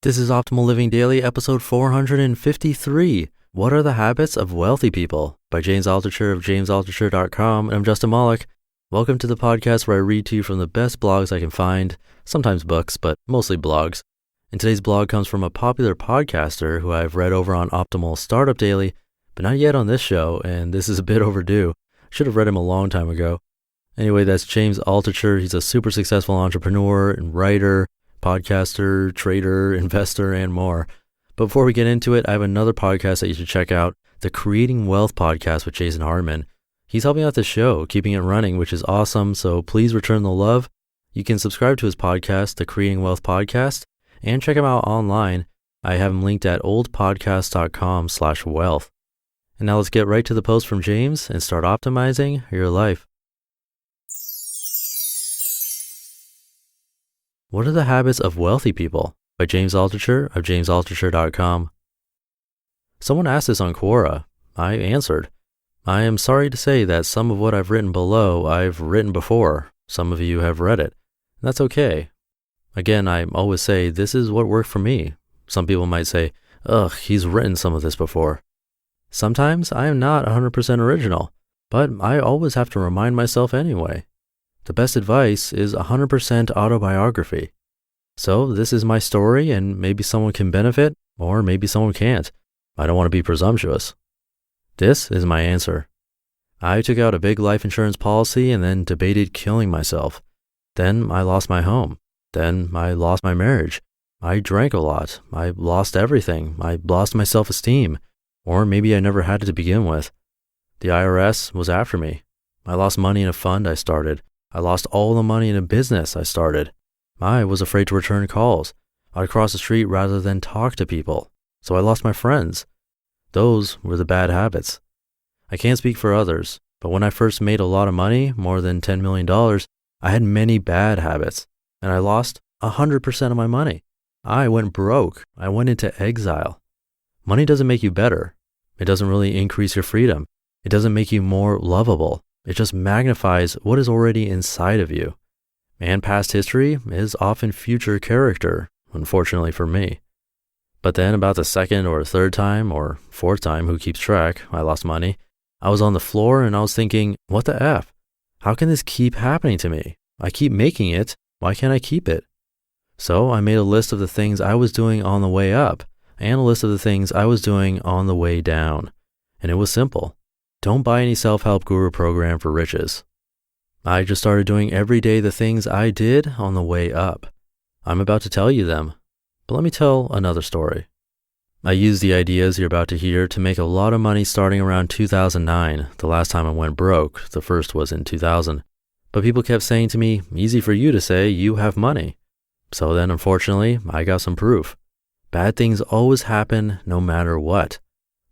This is Optimal Living Daily, episode 453. What are the habits of wealthy people? By James Altucher of jamesaltucher.com. And I'm Justin Malik. Welcome to the podcast where I read to you from the best blogs I can find, sometimes books, but mostly blogs. And today's blog comes from a popular podcaster who I've read over on Optimal Startup Daily, but not yet on this show, and this is a bit overdue. Should have read him a long time ago. Anyway, that's James Altucher. He's a super successful entrepreneur and writer, podcaster, trader, investor, and more. But before we get into it, I have another podcast that you should check out, the Creating Wealth podcast with Jason Hartman. He's helping out the show, keeping it running, which is awesome. So please return the love. You can subscribe to his podcast, the Creating Wealth podcast, and check him out online. I have him linked at oldpodcast.com/wealth. And now let's get right to the post from James and start optimizing your life. What are the habits of wealthy people? By James Altucher of jamesaltucher.com. Someone asked this on Quora. I answered. I am sorry to say that some of what I've written below I've written before. Some of you have read it. That's okay. Again, I always say this is what worked for me. Some people might say, ugh, he's written some of this before. Sometimes I am not 100% original, but I always have to remind myself anyway. The best advice is 100% autobiography. So this is my story, and maybe someone can benefit, or maybe someone can't. I don't want to be presumptuous. This is my answer. I took out a big life insurance policy and then debated killing myself. Then I lost my home. Then I lost my marriage. I drank a lot. I lost everything. I lost my self-esteem. Or maybe I never had it to begin with. The IRS was after me. I lost money in a fund I started. I lost all the money in a business I started. I was afraid to return calls. I'd cross the street rather than talk to people. So I lost my friends. Those were the bad habits. I can't speak for others, but when I first made a lot of money, more than $10 million, I had many bad habits, and I lost 100% of my money. I went broke. I went into exile. Money doesn't make you better. It doesn't really increase your freedom. It doesn't make you more lovable. It just magnifies what is already inside of you. And past history is often future character, unfortunately for me. But then about the second or third time or fourth time, who keeps track, I lost money. I was on the floor and I was thinking, what the F? How can this keep happening to me? I keep making it. Why can't I keep it? So I made a list of the things I was doing on the way up and a list of the things I was doing on the way down. And it was simple. Don't buy any self-help guru program for riches. I just started doing every day the things I did on the way up. I'm about to tell you them, but let me tell another story. I used the ideas you're about to hear to make a lot of money starting around 2009, the last time I went broke. The first was in 2000. But people kept saying to me, easy for you to say, you have money. So then, unfortunately, I got some proof. Bad things always happen no matter what.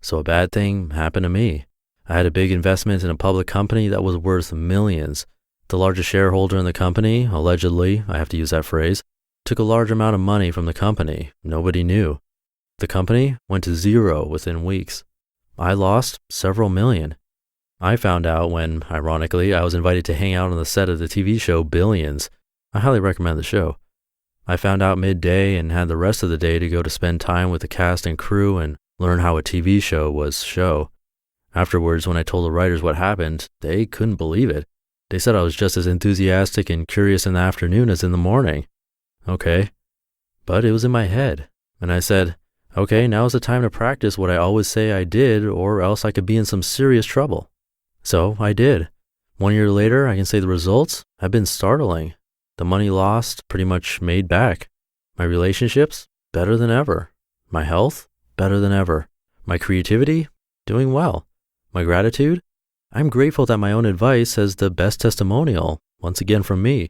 So a bad thing happened to me. I had a big investment in a public company that was worth millions. The largest shareholder in the company, allegedly, I have to use that phrase, took a large amount of money from the company. Nobody knew. The company went to zero within weeks. I lost several million. I found out when, ironically, I was invited to hang out on the set of the TV show Billions. I highly recommend the show. I found out midday and had the rest of the day to go to spend time with the cast and crew and learn how a TV show was show. Afterwards, when I told the writers what happened, they couldn't believe it. They said I was just as enthusiastic and curious in the afternoon as in the morning. Okay. But it was in my head. And I said, okay, now is the time to practice what I always say I did, or else I could be in some serious trouble. So I did. 1 year later, I can say the results have been startling. The money lost pretty much made back. My relationships, better than ever. My health, better than ever. My creativity, doing well. My gratitude? I'm grateful that my own advice has the best testimonial, once again from me.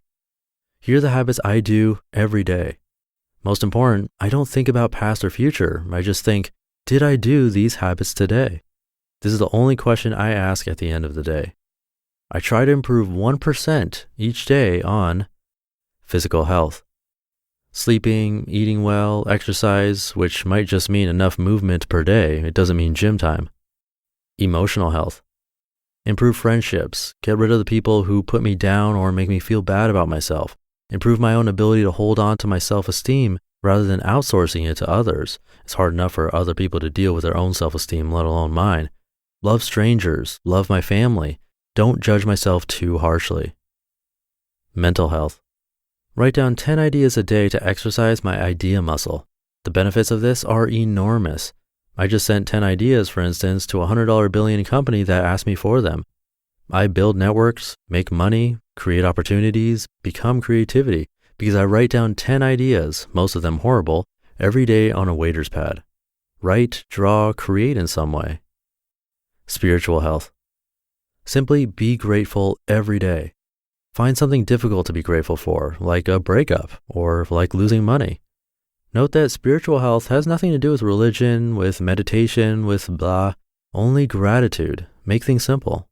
Here are the habits I do every day. Most important, I don't think about past or future. I just think, did I do these habits today? This is the only question I ask at the end of the day. I try to improve 1% each day on physical health. Sleeping, eating well, exercise, which might just mean enough movement per day. It doesn't mean gym time. Emotional health. Improve friendships. Get rid of the people who put me down or make me feel bad about myself. improve my own ability to hold on to my self-esteem rather than outsourcing it to others. It's hard enough for other people to deal with their own self-esteem, let alone mine. Love strangers, love my family. Don't judge myself too harshly. Mental health. Write down 10 ideas a day to exercise my idea muscle. The benefits of this are enormous. I just sent 10 ideas, for instance, to a $100 billion company that asked me for them. I build networks, make money, create opportunities, become creativity, because I write down 10 ideas, most of them horrible, every day on a waiter's pad. Write, draw, create in some way. Spiritual health. Simply be grateful every day. Find something difficult to be grateful for, like a breakup or like losing money. Note that spiritual health has nothing to do with religion, with meditation, with blah, only gratitude. Make things simple.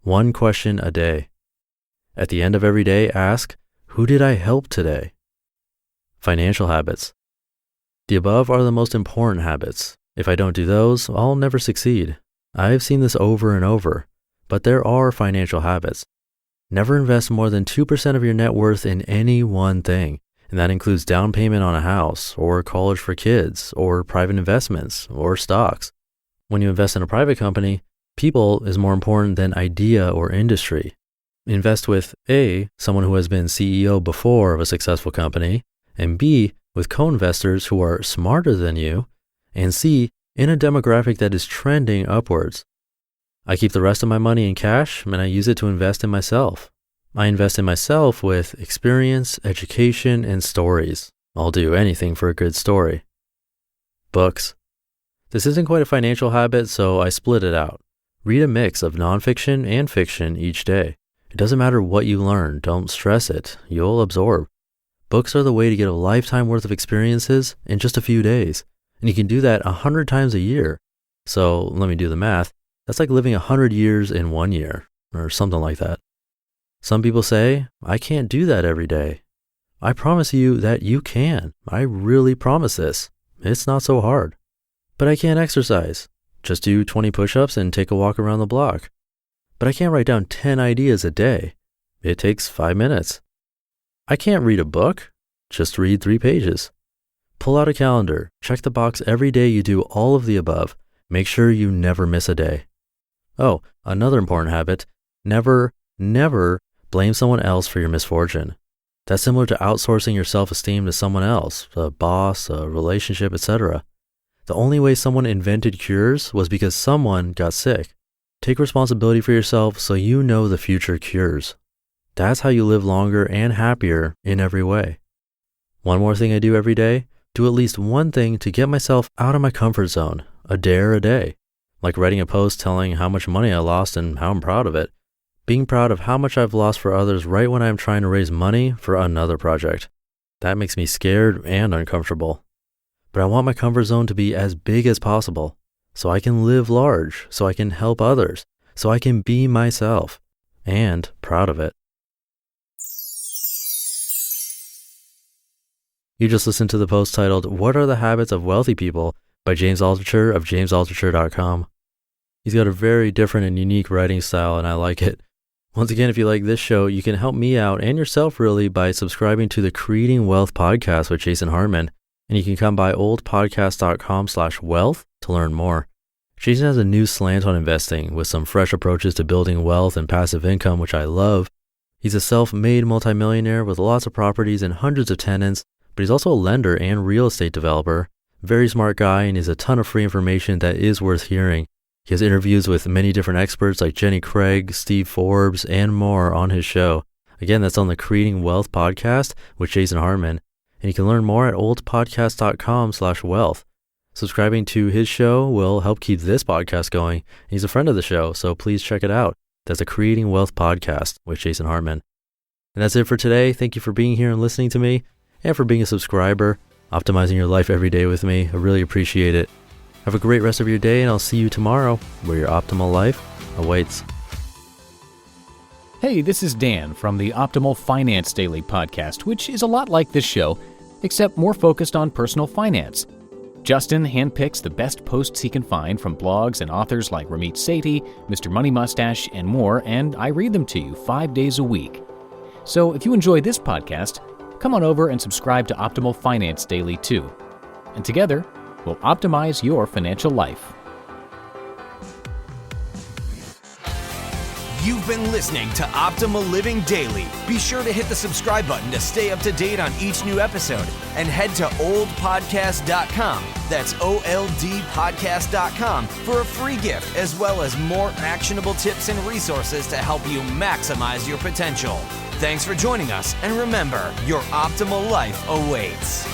1 question a day. At the end of every day, ask, who did I help today? Financial habits. The above are the most important habits. If I don't do those, I'll never succeed. I've seen this over and over, but there are financial habits. Never invest more than 2% of your net worth in any one thing, and that includes down payment on a house, or college for kids, or private investments, or stocks. When you invest in a private company, people is more important than idea or industry. Invest with A, someone who has been CEO before of a successful company, and B, with co-investors who are smarter than you, and C, in a demographic that is trending upwards. I keep the rest of my money in cash and I use it to invest in myself. I invest in myself with experience, education, and stories. I'll do anything for a good story. Books. This isn't quite a financial habit, so I split it out. Read a mix of nonfiction and fiction each day. It doesn't matter what you learn, don't stress it, you'll absorb. Books are the way to get a lifetime worth of experiences in just a few days, and you can do that 100 times a year. So let me do the math. That's like living 100 years in 1 year, or something like that. Some people say, I can't do that every day. I promise you that you can. I really promise this. It's not so hard. But I can't exercise. Just do 20 push-ups and take a walk around the block. But I can't write down 10 ideas a day. It takes 5 minutes. I can't read a book. Just read 3 pages. Pull out a calendar. Check the box every day you do all of the above. Make sure you never miss a day. Oh, another important habit. Never blame someone else for your misfortune. That's similar to outsourcing your self-esteem to someone else, a boss, a relationship, etc. The only way someone invented cures was because someone got sick. Take responsibility for yourself so you know the future cures. That's how you live longer and happier in every way. One more thing I do every day, do at least one thing to get myself out of my comfort zone, a dare a day. Like writing a post telling how much money I lost and how I'm proud of it. Being proud of how much I've lost for others right when I'm trying to raise money for another project. That makes me scared and uncomfortable. But I want my comfort zone to be as big as possible, so I can live large, so I can help others, so I can be myself, and proud of it. You just listened to the post titled, What Are the Habits of Wealthy People? By James Altucher of jamesaltucher.com. He's got a very different and unique writing style, and I like it. Once again, if you like this show, you can help me out and yourself really by subscribing to the Creating Wealth podcast with Jason Hartman, and you can come by oldpodcast.com/wealth to learn more. Jason has a new slant on investing with some fresh approaches to building wealth and passive income, which I love. He's a self-made multimillionaire with lots of properties and hundreds of tenants, but he's also a lender and real estate developer. Very smart guy, and he has a ton of free information that is worth hearing. He has interviews with many different experts like Jenny Craig, Steve Forbes, and more on his show. Again, that's on the Creating Wealth podcast with Jason Hartman. And you can learn more at oldpodcast.com/wealth. Subscribing to his show will help keep this podcast going. He's a friend of the show, so please check it out. That's the Creating Wealth podcast with Jason Hartman. And that's it for today. Thank you for being here and listening to me, and for being a subscriber, optimizing your life every day with me. I really appreciate it. Have a great rest of your day, and I'll see you tomorrow, where your optimal life awaits. Hey, this is Dan from the Optimal Finance Daily podcast, which is a lot like this show, except more focused on personal finance. Justin handpicks the best posts he can find from blogs and authors like Ramit Sethi, Mr. Money Mustache, and more, and I read them to you 5 days a week. So if you enjoy this podcast, come on over and subscribe to Optimal Finance Daily too. And together, we'll optimize your financial life. You've been listening to Optimal Living Daily. Be sure to hit the subscribe button to stay up to date on each new episode and head to oldpodcast.com. That's OLDpodcast.com for a free gift as well as more actionable tips and resources to help you maximize your potential. Thanks for joining us, and remember, your optimal life awaits.